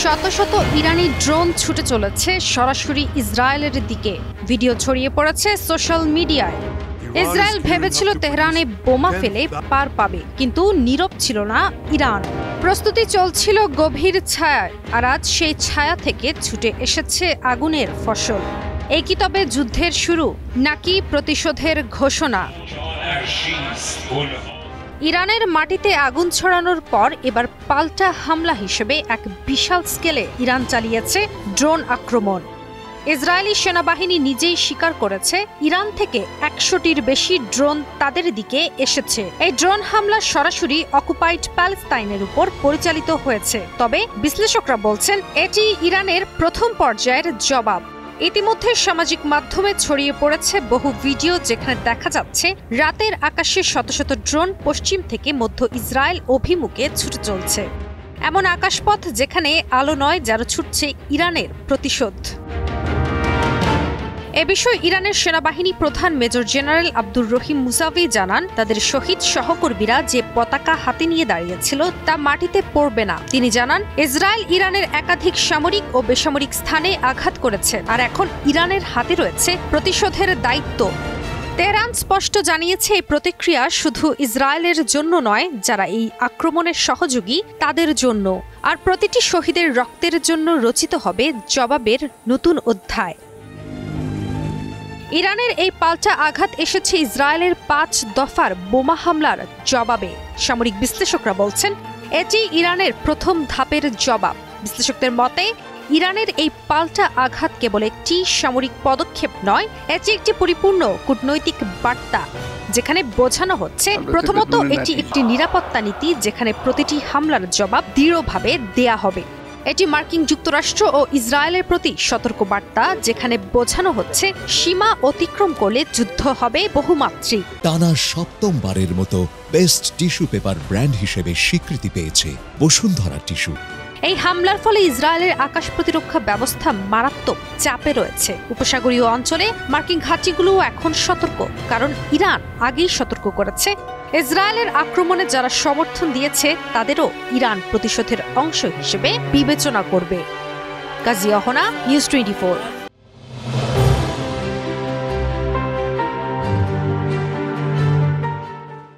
শত শত ইরানি ড্রোন ছুটে চলেছে সরাসরি ইসরায়েলের দিকে। ভিডিও ছড়িয়ে পড়েছে সোশ্যাল মিডিয়ায়। ইসরায়েল ভেবেছিল তেহরানে বোমা ফেলে পার পাবে, কিন্তু নীরব ছিল না ইরান। প্রস্তুতি চলছিল গভীর ছায়ায়, আর আজ সেই ছায়া থেকে ছুটে এসেছে আগুনের ফসল। এই কি তবে যুদ্ধের শুরু, নাকি প্রতিশোধের ঘোষণা? ইরানের মাটিতে আগুন ছড়ানোর পর এবার পাল্টা হামলা হিসেবে এক বিশাল স্কেলে ইরান চালিয়েছে ড্রোন আক্রমণ। ইসরায়েলি সেনাবাহিনী নিজেই স্বীকার করেছে ইরান থেকে ১০০টির বেশি ড্রোন তাদের দিকে এসেছে। এই ড্রোন হামলা সরাসরি অকুপাইড প্যালেস্তাইনের উপর পরিচালিত হয়েছে, তবে বিশ্লেষকরা বলছেন এটি ইরানের প্রথম পর্যায়ের জবাব। ইতিমধ্যে সামাজিক মাধ্যমে ছড়িয়ে পড়েছে বহু ভিডিও, যেখানে দেখা যাচ্ছে রাতের আকাশে শত শত ড্রোন পশ্চিম থেকে মধ্য ইসরায়েল অভিমুখে ছুটে চলছে। এমন আকাশপথ যেখানে আলো নয়, যারা ছুটছে ইরানের প্রতিশোধ। এ বিষয়ে ইরানের সেনাবাহিনী প্রধান major general Abdur Rahim Musavi জানান, তাদের শহীদ সহকর্মীরা যে পতাকা হাতে নিয়ে দাঁড়িয়েছিল তা মাটিতে পড়বে না। তিনি জানান, ইসরায়েল ইরানের একাধিক সামরিক ও বেসামরিক স্থানে আঘাত করেছে, আর এখন ইরানের হাতে রয়েছে প্রতিশোধের দায়িত্ব। তেহরান স্পষ্ট জানিয়েছে এই প্রতিক্রিয়া শুধু ইসরায়েলের জন্য নয়, যারা এই আক্রমণের সহযোগী তাদের জন্য। আর প্রতিটি শহীদের রক্তের জন্য রচিত হবে জবাবের নতুন অধ্যায়। ইরানের এই পাল্টা আঘাত এসেছে ইসরায়েলের ৫ দফার বোমা হামলার জবাবে। সামরিক বিশ্লেষকরা বলছেন এটি ইরানের প্রথম ধাপের জবাব। বিশ্লেষকদের মতে ইরানের এই পাল্টা আঘাত কেবল একটি সামরিক পদক্ষেপ নয়, এটি একটি পরিপূর্ণ কূটনৈতিক বার্তা, যেখানে বোঝানো হচ্ছে প্রথমত এটি একটি নিরাপত্তা নীতি, যেখানে প্রতিটি হামলার জবাব দৃঢ়ভাবে দেয়া হবে। এটি মার্কিন যুক্তরাষ্ট্র ও ইসরায়েলের প্রতি সতর্ক বার্তা, যেখানে বোঝানো হচ্ছে সীমা অতিক্রম করলে যুদ্ধ হবে বহুমাত্রিক। টানা সপ্তমবারের মতো বেস্ট টিস্যু পেপার ব্র্যান্ড হিসেবে স্বীকৃতি পেয়েছে বসুন্ধরা টিস্যু। এই হামলার ফলে ইসরায়েলের আকাশ প্রতিরক্ষা ব্যবস্থা মারাত্মক চাপে রয়েছে। উপসাগরীয় অঞ্চলে মার্কিন ঘাঁটিগুলোও এখন সতর্ক, কারণ ইরান আগেই সতর্ক করেছে ইসরায়েলের আক্রমণে যারা সমর্থন দিয়েছে তাদেরও ইরান প্রতিশোধের অংশ হিসেবে বিবেচনা করবে। কাজী অহনা, নিউজ 24।